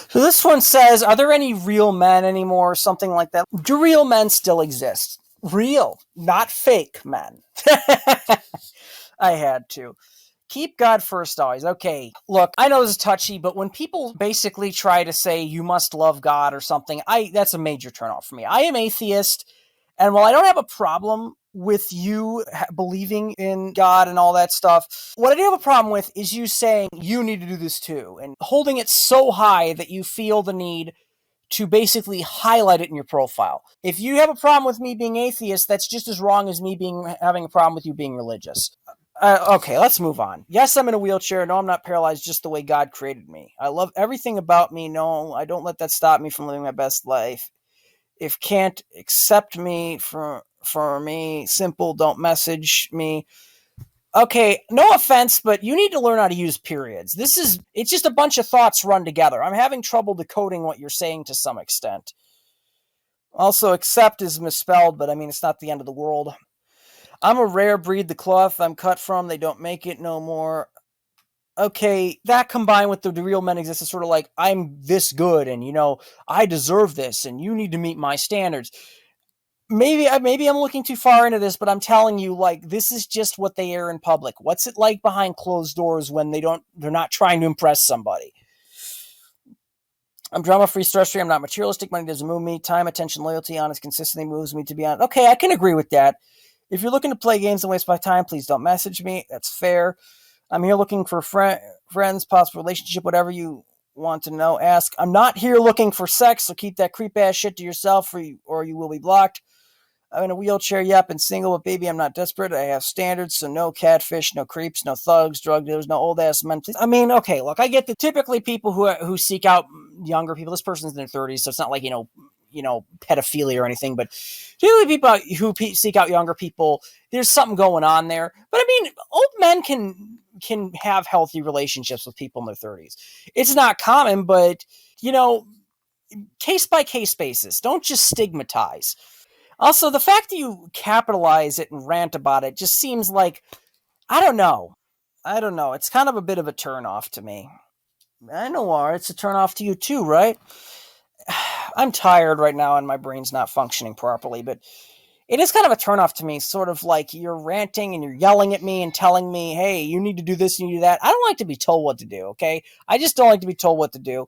So this one says, are there any real men anymore? Or something like that. Do real men still exist? Real, not fake men. I had to. Keep God first always. Okay, look, I know this is touchy, but when people basically try to say you must love God or something, that's a major turnoff for me. I am atheist, and while I don't have a problem with you believing in God and all that stuff, what I do have a problem with is you saying you need to do this too, and holding it so high that you feel the need to basically highlight it in your profile. If you have a problem with me being atheist, that's just as wrong as me having a problem with you being religious. Okay, let's move on. Yes, I'm in a wheelchair. No, I'm not paralyzed, just the way God created me. I love everything about me. No, I don't let that stop me from living my best life. If can't accept me for me, simple, don't message me. Okay, no offense, but you need to learn how to use periods. It's just a bunch of thoughts run together. I'm having trouble decoding what you're saying to some extent. Also, accept is misspelled, but I mean, it's not the end of the world. I'm a rare breed. The cloth I'm cut from, they don't make it no more. Okay, that combined with the real men exist is sort of like, I'm this good, and, I deserve this, and you need to meet my standards. Maybe I'm looking too far into this, but I'm telling you, like, this is just what they air in public. What's it like behind closed doors when they're not trying to impress somebody? I'm drama-free, stress-free. I'm not materialistic. Money doesn't move me. Time, attention, loyalty, honest, consistency moves me to be honest. Okay, I can agree with that. If you're looking to play games and waste my time, please don't message me. That's fair. I'm here looking for friends, possible relationship, whatever you want to know, ask. I'm not here looking for sex, so keep that creep-ass shit to yourself or you will be blocked. I'm in a wheelchair, yep, and single, but baby, I'm not desperate. I have standards, so no catfish, no creeps, no thugs, drug dealers, no old-ass men. Please. I mean, okay, look, I get that typically people who seek out younger people, this person's in their 30s, so it's not like, pedophilia or anything, but typically people who seek out younger people, there's something going on there. But I mean, old men can have healthy relationships with people in their 30s. It's not common, but, case-by-case basis. Don't just stigmatize. Also, the fact that you capitalize it and rant about it just seems like, I don't know. It's kind of a bit of a turnoff to me. I know, it's a turnoff to you too, right? I'm tired right now and my brain's not functioning properly, but it is kind of a turnoff to me, sort of like you're ranting and you're yelling at me and telling me, hey, you need to do this and you do that. I don't like to be told what to do, okay? I just don't like to be told what to do.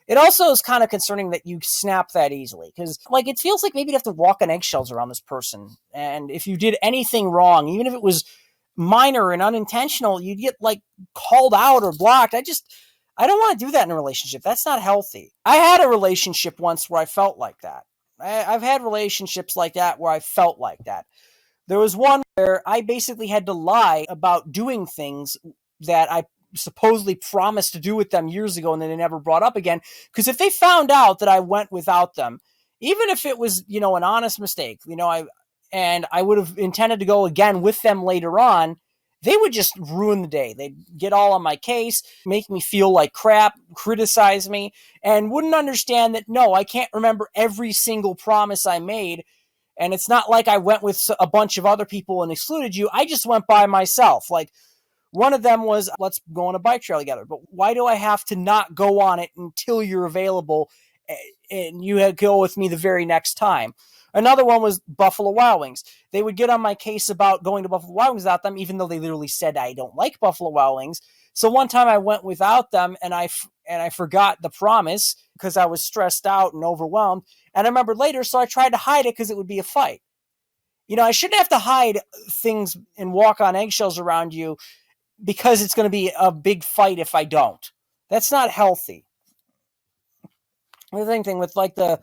It also is kind of concerning that you snap that easily, because it feels like maybe you have to walk on eggshells around this person. And if you did anything wrong, even if it was minor and unintentional, you'd get called out or blocked. I don't want to do that in a relationship. That's not healthy. I had a relationship once where I felt like that. I've had relationships like that where I felt like that. There was one where I basically had to lie about doing things that I supposedly promised to do with them years ago and then they never brought up again. Because if they found out that I went without them, even if it was, an honest mistake, I would have intended to go again with them later on, they would just ruin the day. They'd get all on my case, make me feel like crap, criticize me, and wouldn't understand that, no, I can't remember every single promise I made. And it's not like I went with a bunch of other people and excluded you. I just went by myself. Like, one of them was, let's go on a bike trail together. But why do I have to not go on it until you're available and you go with me the very next time? Another one was Buffalo Wild Wings. They would get on my case about going to Buffalo Wild Wings without them, even though they literally said I don't like Buffalo Wild Wings. So one time I went without them and I forgot the promise because I was stressed out and overwhelmed. And I remembered later, so I tried to hide it because it would be a fight. I shouldn't have to hide things and walk on eggshells around you because it's going to be a big fight if I don't. That's not healthy. The same thing with the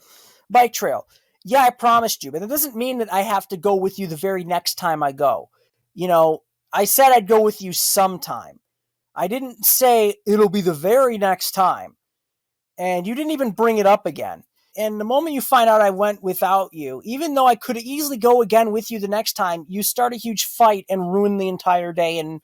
bike trail. Yeah, I promised you, but it doesn't mean that I have to go with you the very next time I go. I said I'd go with you sometime. I didn't say it'll be the very next time. And you didn't even bring it up again. And the moment you find out I went without you, even though I could easily go again with you the next time, you start a huge fight and ruin the entire day and,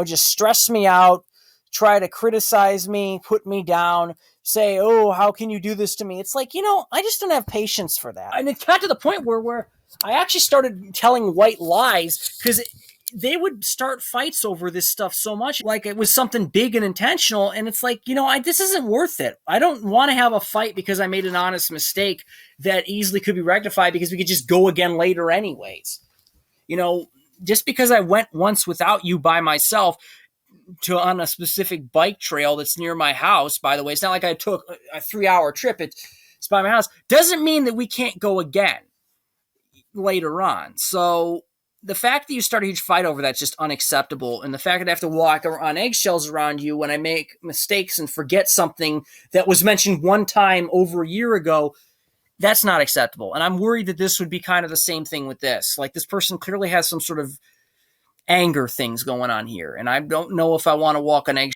just stress me out, try to criticize me, put me down, say, oh, how can you do this to me? It's like, I just don't have patience for that. And it got to the point where I actually started telling white lies because they would start fights over this stuff so much, like it was something big and intentional. And it's like, this isn't worth it. I don't want to have a fight because I made an honest mistake that easily could be rectified because we could just go again later anyways. Just because I went once without you by myself on a specific bike trail that's near my house, by the way, it's not like I took a 3-hour trip. It's by my house. Doesn't mean that we can't go again later on. So the fact that you start a huge fight over that's just unacceptable. And the fact that I have to walk on eggshells around you when I make mistakes and forget something that was mentioned one time over a year ago, that's not acceptable. And I'm worried that this would be kind of the same thing with this. Like, this person clearly has some sort of anger things going on here. And I don't know if I want to walk on eggshells